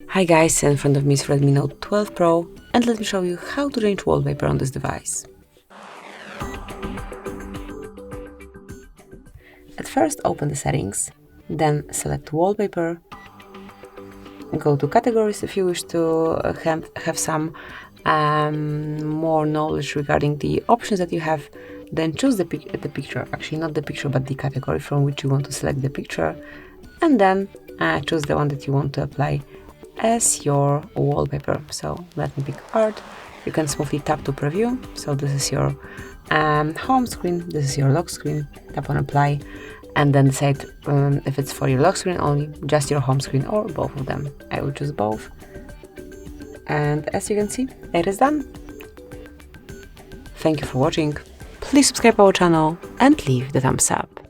Hi guys, in front of me is Redmi Note 12 Pro, and let me show you how to change wallpaper on this device. At first open the settings, then select wallpaper, go to categories if you wish to have some more knowledge regarding the options that you have, then choose the picture, actually not the picture but the category from which you want to select the picture, and then choose the one that you want to apply as your wallpaper. So let me pick art. You can smoothly tap to preview. So this is your home screen, this is your lock screen. Tap on apply and then decide if it's for your lock screen only, just your home screen, or both of them. I will choose both. And as you can see, it is done. Thank you for watching. Please subscribe our channel and leave the thumbs up.